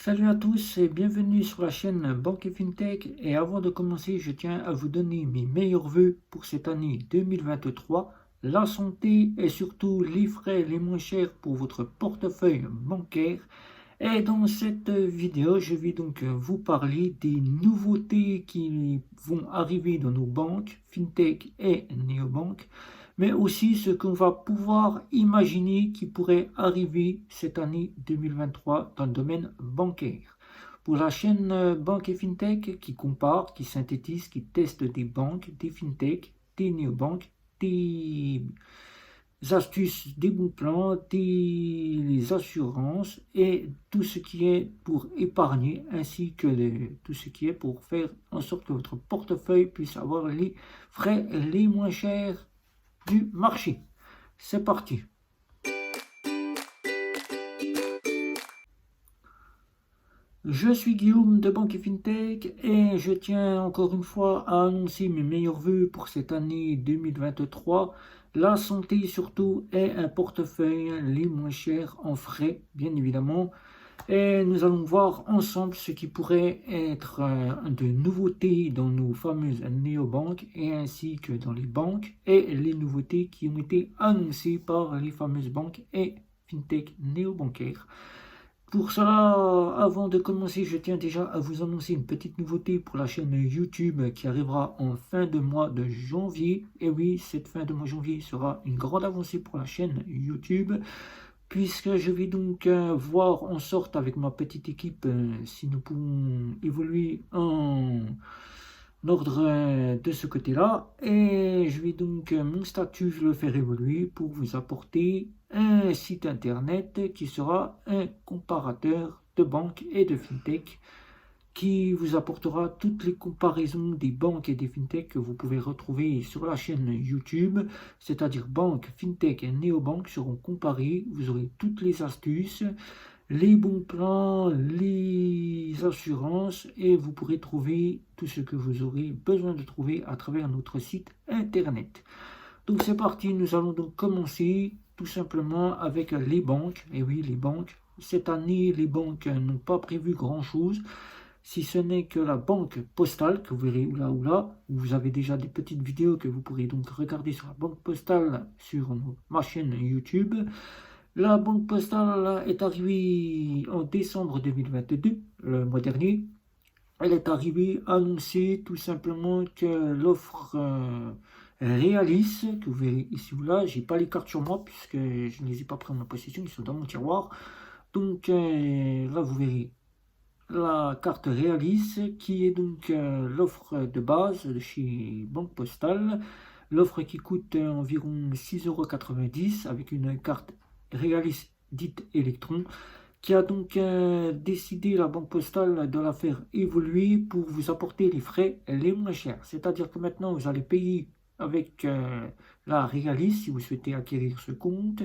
Salut à tous et bienvenue sur la chaîne Banque et FinTech. Et avant de commencer, je tiens à vous donner mes meilleurs vœux pour cette année 2023. La santé et surtout les frais les moins chers pour votre portefeuille bancaire. Et dans cette vidéo, je vais donc vous parler des nouveautés qui vont arriver dans nos banques, FinTech et néobanques, mais aussi ce qu'on va pouvoir imaginer qui pourrait arriver cette année 2023 dans le domaine bancaire. Pour la chaîne Banque et FinTech qui compare, qui synthétise, qui teste des banques, des FinTech, des néobanques, des astuces, des bons plans, des assurances et tout ce qui est pour épargner ainsi que tout ce qui est pour faire en sorte que votre portefeuille puisse avoir les frais les moins chers du marché. C'est parti. Je suis Guillaume de Banque et FinTech et je tiens encore une fois à annoncer mes meilleurs vœux pour cette année 2023. La santé surtout est un portefeuille les moins chers en frais, bien évidemment. Et nous allons voir ensemble ce qui pourrait être de nouveautés dans nos fameuses néobanques et ainsi que dans les banques et les nouveautés qui ont été annoncées par les fameuses banques et FinTech néobancaires. Pour cela, avant de commencer, je tiens déjà à vous annoncer une petite nouveauté pour la chaîne YouTube qui arrivera en fin de mois de janvier. Et oui, cette fin de mois de janvier sera une grande avancée pour la chaîne YouTube, puisque je vais donc voir en sorte avec ma petite équipe si nous pouvons évoluer en ordre de ce côté-là. Et je vais donc mon statut le faire évoluer pour vous apporter un site internet qui sera un comparateur de banques et de fintech qui vous apportera toutes les comparaisons des banques et des fintech que vous pouvez retrouver sur la chaîne YouTube, c'est-à-dire banques, fintech et néobanques seront comparées. Vous aurez toutes les astuces, les bons plans, les assurances et vous pourrez trouver tout ce que vous aurez besoin de trouver à travers notre site internet. Donc c'est parti, nous allons donc commencer tout simplement avec les banques. Et oui, les banques. Cette année, les banques n'ont pas prévu grand-chose, si ce n'est que la banque postale, que vous verrez ou là, où vous avez déjà des petites vidéos que vous pourrez donc regarder sur la banque postale sur ma chaîne YouTube. La banque postale est arrivée en décembre 2022, le mois dernier. Elle est arrivée annoncer tout simplement que l'offre Realis, que vous verrez ici ou là, j'ai pas les cartes sur moi puisque je ne les ai pas pris en ma possession, ils sont dans mon tiroir. Donc là vous verrez la carte Realis qui est donc l'offre de base de chez Banque Postale. L'offre qui coûte environ 6,90 € avec une carte Realis dite Electron qui a donc décidé la Banque Postale de la faire évoluer pour vous apporter les frais les moins chers. C'est-à-dire que maintenant vous allez payer avec la Realis si vous souhaitez acquérir ce compte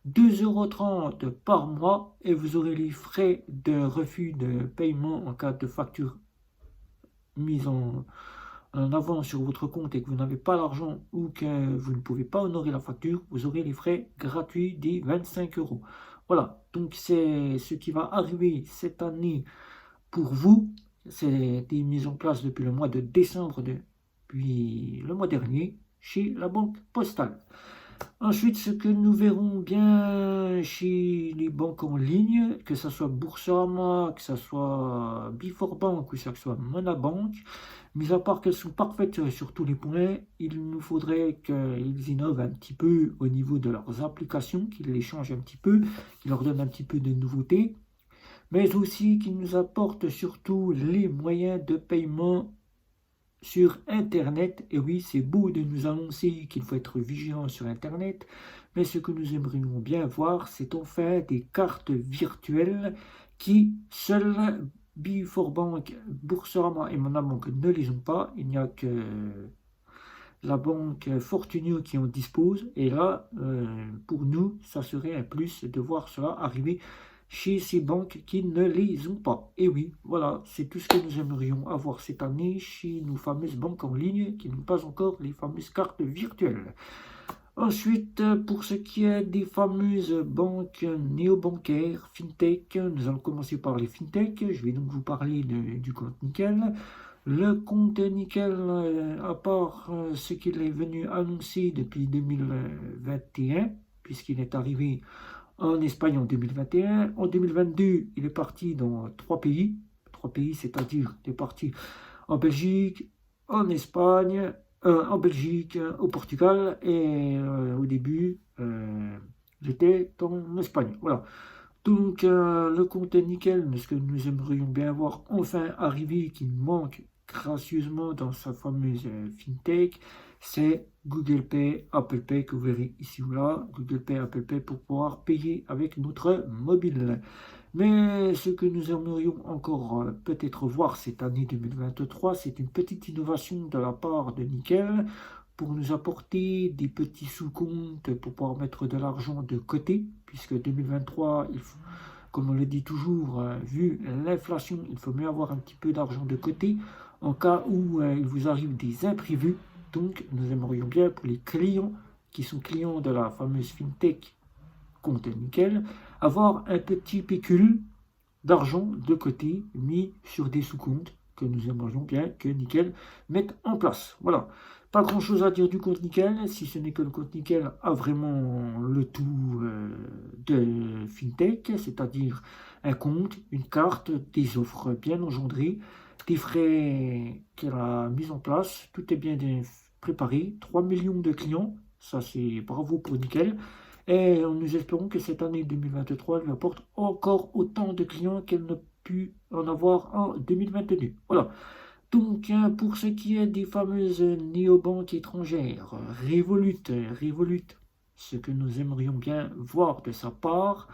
2,30 € par mois et vous aurez les frais de refus de paiement en cas de facture mise en avant sur votre compte et que vous n'avez pas l'argent ou que vous ne pouvez pas honorer la facture, vous aurez les frais gratuits des 25 €. Voilà, donc c'est ce qui va arriver cette année pour vous. C'est été mis en place depuis le mois de décembre, depuis le mois dernier, chez la Banque Postale. Ensuite, ce que nous verrons bien chez les banques en ligne, que ce soit Boursorama, que ce soit Biforbank ou que ce soit Monabank, mis à part qu'elles sont parfaites sur tous les points, il nous faudrait qu'ils innovent un petit peu au niveau de leurs applications, qu'ils les changent un petit peu, qu'ils leur donnent un petit peu de nouveautés, mais aussi qu'ils nous apportent surtout les moyens de paiement sur Internet. Et oui, c'est beau de nous annoncer qu'il faut être vigilant sur Internet, mais ce que nous aimerions bien voir, c'est enfin des cartes virtuelles qui, seules Biforbank, Boursorama et Monabank ne les ont pas. Il n'y a que la banque Fortunio qui en dispose. Et là, pour nous, ça serait un plus de voir cela arriver chez ces banques qui ne les ont pas. Et oui, voilà, c'est tout ce que nous aimerions avoir cette année chez nos fameuses banques en ligne qui n'ont pas encore les fameuses cartes virtuelles. Ensuite, pour ce qui est des fameuses banques néobancaires, FinTech, nous allons commencer par les FinTech. Je vais donc vous parler du compte Nickel. Le compte Nickel, à part ce qu'il est venu annoncer depuis 2021, puisqu'il est arrivé en Espagne en 2021, en 2022, il est parti dans trois pays, c'est-à-dire il est parti en Belgique, en Espagne, en Belgique, au Portugal et au début, j'étais en Espagne. Voilà. Donc, le compte est nickel, ce que nous aimerions bien voir enfin arriver, qui manque gracieusement dans sa fameuse FinTech, c'est Google Pay, Apple Pay, que vous verrez ici ou là, Google Pay, Apple Pay pour pouvoir payer avec notre mobile. Mais ce que nous aimerions encore peut-être voir cette année 2023, c'est une petite innovation de la part de Nickel pour nous apporter des petits sous-comptes pour pouvoir mettre de l'argent de côté, puisque 2023, comme on le dit toujours, vu l'inflation, il faut mieux avoir un petit peu d'argent de côté en cas où il vous arrive des imprévus. Donc, nous aimerions bien pour les clients qui sont clients de la fameuse FinTech compte nickel, avoir un petit pécule d'argent de côté mis sur des sous-comptes que nous aimerions bien que Nickel mette en place. Voilà. Pas grand chose à dire du compte Nickel, si ce n'est que le compte Nickel a vraiment le tout de FinTech, c'est-à-dire un compte, une carte, des offres bien engendrées, des frais qu'elle a mis en place, tout est bien préparé, 3 millions de clients, ça c'est bravo pour Nickel. Et nous espérons que cette année 2023 lui apporte encore autant de clients qu'elle n'a pu en avoir en 2022. Voilà. Donc, pour ce qui est des fameuses néobanques étrangères, Revolut, ce que nous aimerions bien voir de sa part,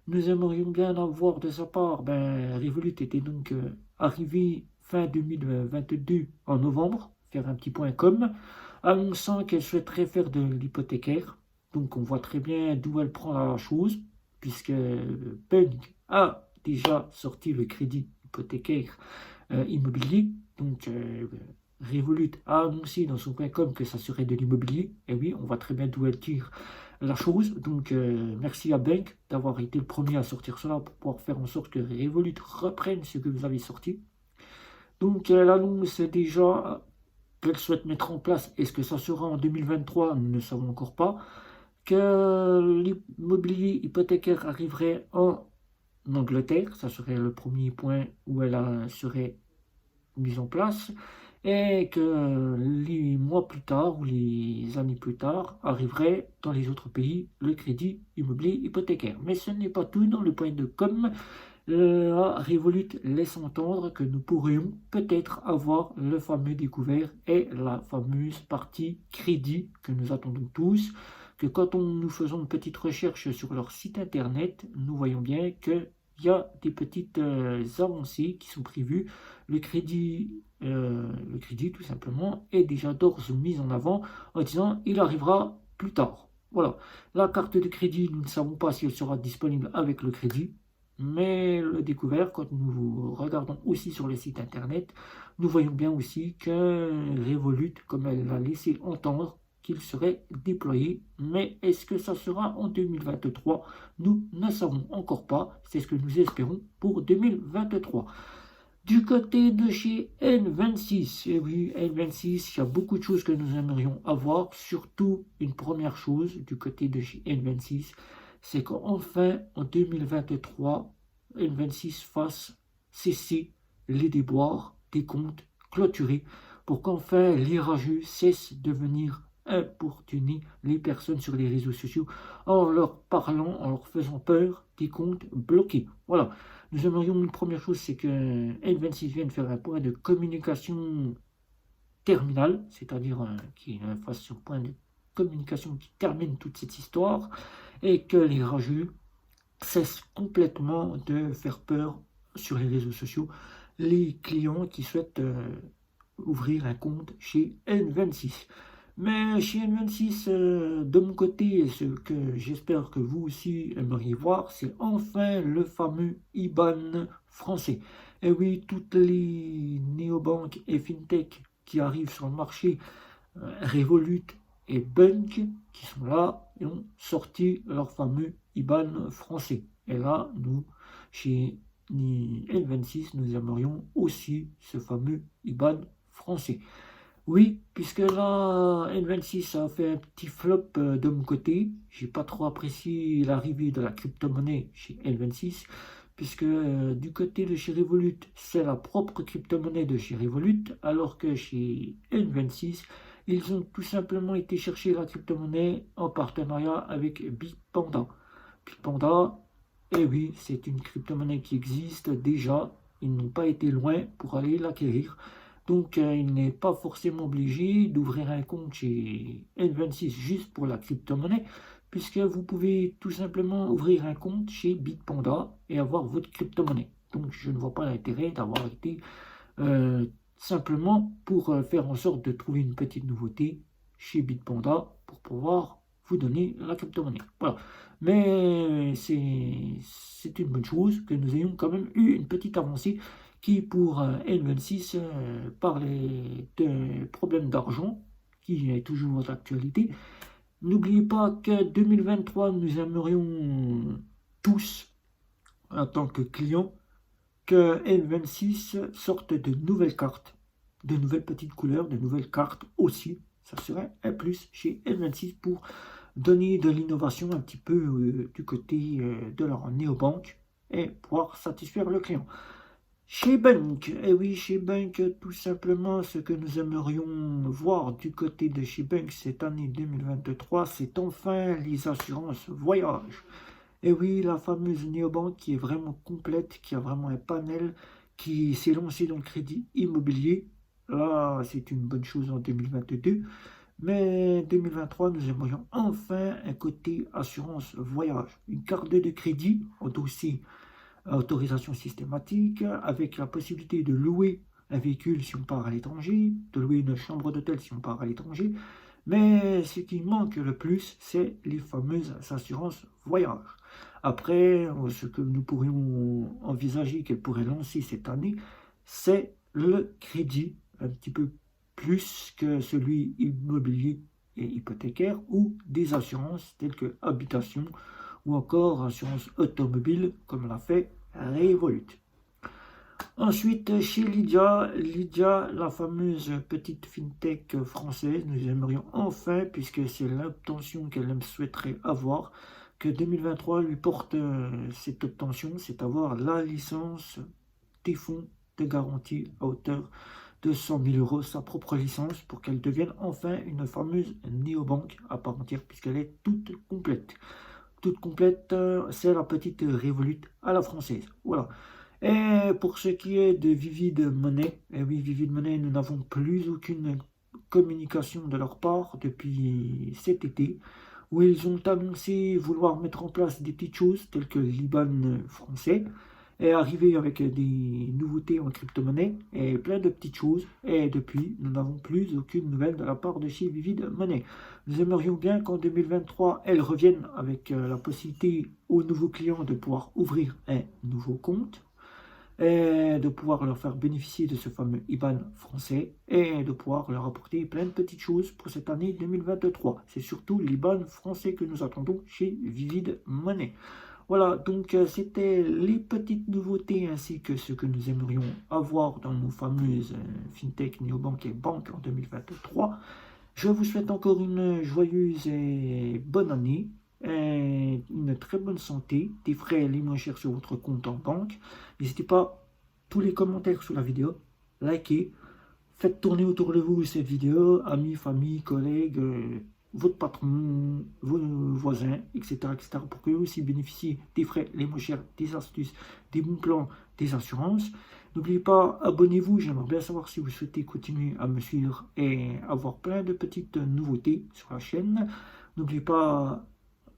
nous aimerions bien avoir de sa part, Revolut était donc arrivé fin 2022 en novembre, faire un petit point com, annonçant qu'elle souhaiterait faire de l'hypothécaire. Donc on voit très bien d'où elle prend la chose, puisque Punk a déjà sorti le crédit hypothécaire immobilier. Donc Revolut a annoncé dans son point com que ça serait de l'immobilier. Et oui, on voit très bien d'où elle tire la chose. Donc merci à Bank d'avoir été le premier à sortir cela pour pouvoir faire en sorte que Revolut reprenne ce que vous avez sorti. Donc elle annonce déjà qu'elle souhaite mettre en place. Est-ce que ça sera en 2023? Nous ne savons encore pas. Que l'immobilier hypothécaire arriverait en Angleterre, ça serait le premier point où elle serait mise en place, et que les mois plus tard ou les années plus tard arriverait dans les autres pays le crédit immobilier hypothécaire. Mais ce n'est pas tout dans le point de com. La Revolut laisse entendre que nous pourrions peut-être avoir le fameux découvert et la fameuse partie crédit que nous attendons tous, que quand nous faisons une petite recherche sur leur site internet, nous voyons bien qu'il y a des petites avancées qui sont prévues. Le crédit tout simplement est déjà d'ores mis en avant en disant il arrivera plus tard. Voilà. La carte de crédit, nous ne savons pas si elle sera disponible avec le crédit. Mais le découvert, quand nous regardons aussi sur le site internet, nous voyons bien aussi que Revolut, comme elle l'a laissé entendre, qu'il serait déployé. Mais est-ce que ça sera en 2023? Nous ne savons encore pas. C'est ce que nous espérons pour 2023. Du côté de chez N26, et oui, N26, il y a beaucoup de choses que nous aimerions avoir. Surtout, une première chose du côté de chez N26, c'est qu'enfin, en 2023, N26 fasse cesser les déboires des comptes clôturés pour qu'enfin les rageux cessent de venir importuner les personnes sur les réseaux sociaux en leur parlant, en leur faisant peur des comptes bloqués. Voilà. Nous aimerions une première chose, c'est que N26 vienne faire un point de communication terminale, c'est-à-dire qu'il fasse un point de communication qui termine toute cette histoire et que les rageux cessent complètement de faire peur sur les réseaux sociaux les clients qui souhaitent ouvrir un compte chez N26. Mais chez N26, de mon côté, ce que j'espère que vous aussi aimeriez voir, c'est enfin le fameux IBAN français. Et oui, toutes les néobanques et fintech qui arrivent sur le marché, Revolut et Bunk qui sont là et ont sorti leur fameux IBAN français. Et là, nous, chez N26, nous aimerions aussi ce fameux IBAN français. Oui, puisque là, N26 a fait un petit flop de mon côté. J'ai pas trop apprécié l'arrivée de la crypto-monnaie chez N26, puisque du côté de chez Revolut, c'est la propre crypto-monnaie de chez Revolut, alors que chez N26, ils ont tout simplement été chercher la crypto-monnaie en partenariat avec Bitpanda. Bitpanda, eh oui, c'est une crypto-monnaie qui existe déjà. Ils n'ont pas été loin pour aller l'acquérir. Donc, il n'est pas forcément obligé d'ouvrir un compte chez N26 juste pour la crypto-monnaie, puisque vous pouvez tout simplement ouvrir un compte chez Bitpanda et avoir votre crypto-monnaie. Donc, je ne vois pas l'intérêt d'avoir été euh, simplement pour faire en sorte de trouver une petite nouveauté chez Bitpanda pour pouvoir vous donner la crypto-monnaie. Voilà. Mais c'est une bonne chose que nous ayons quand même eu une petite avancée qui, pour N26, parlait de problèmes d'argent, qui est toujours d'actualité. N'oubliez pas que 2023, nous aimerions tous, en tant que clients, que N26 sorte de nouvelles cartes, de nouvelles petites couleurs, de nouvelles cartes aussi. Ça serait un plus chez N26 pour donner de l'innovation un petit peu du côté de leur néobanque et pouvoir satisfaire le client. Chez Bunk, eh oui, chez Bunk, tout simplement, ce que nous aimerions voir du côté de chez Bunk cette année 2023, c'est enfin les assurances voyage. Et oui, la fameuse néobanque qui est vraiment complète, qui a vraiment un panel, qui s'est lancé dans le crédit immobilier. Là, c'est une bonne chose en 2022. Mais 2023, nous aimerions enfin un côté assurance voyage. Une carte de crédit en dossier à autorisation systématique, avec la possibilité de louer un véhicule si on part à l'étranger, de louer une chambre d'hôtel si on part à l'étranger. Mais ce qui manque le plus, c'est les fameuses assurances voyage. Après, ce que nous pourrions envisager qu'elle pourrait lancer cette année, c'est le crédit, un petit peu plus que celui immobilier et hypothécaire, ou des assurances telles que habitation ou encore assurance automobile, comme l'a fait Revolut. Ensuite, chez Lydia, la fameuse petite fintech française, nous aimerions enfin, puisque c'est l'obtention qu'elle souhaiterait avoir, que 2023 lui porte cette obtention, c'est avoir la licence des fonds de garantie à hauteur de 100 000 euros, sa propre licence, pour qu'elle devienne enfin une fameuse néobanque à part entière, puisqu'elle est toute complète. Toute complète, c'est la petite Revolut à la française. Voilà. Et pour ce qui est de Vivid Money, eh oui, Vivid Money, nous n'avons plus aucune communication de leur part depuis cet été, où ils ont annoncé vouloir mettre en place des petites choses telles que l'IBAN français, et arriver avec des nouveautés en crypto-monnaie et plein de petites choses. Et depuis, nous n'avons plus aucune nouvelle de la part de chez Vivid Money. Nous aimerions bien qu'en 2023, elles reviennent avec la possibilité aux nouveaux clients de pouvoir ouvrir un nouveau compte et de pouvoir leur faire bénéficier de ce fameux IBAN français et de pouvoir leur apporter plein de petites choses pour cette année 2023. C'est surtout l'IBAN français que nous attendons chez Vivid Money. Voilà, donc c'était les petites nouveautés ainsi que ce que nous aimerions avoir dans nos fameuses fintech, néobanques et banques en 2023. Je vous souhaite encore une joyeuse et bonne année, et une très bonne santé, des frais les moins chers sur votre compte en banque. N'hésitez pas, tous les commentaires sous la vidéo, likez, faites tourner autour de vous cette vidéo, amis, famille, collègues, votre patron, vos voisins, etc., etc., pour que vous aussi bénéficiez des frais les moins chers, des astuces, des bons plans, des assurances. N'oubliez pas, abonnez-vous, j'aimerais bien savoir si vous souhaitez continuer à me suivre et avoir plein de petites nouveautés sur la chaîne. N'oubliez pas,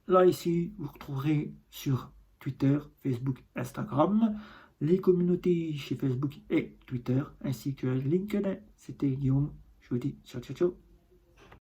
là ici, vous retrouverez sur Twitter, Facebook, Instagram, les communautés chez Facebook et Twitter, ainsi que LinkedIn. C'était Guillaume, je vous dis ciao ciao ciao.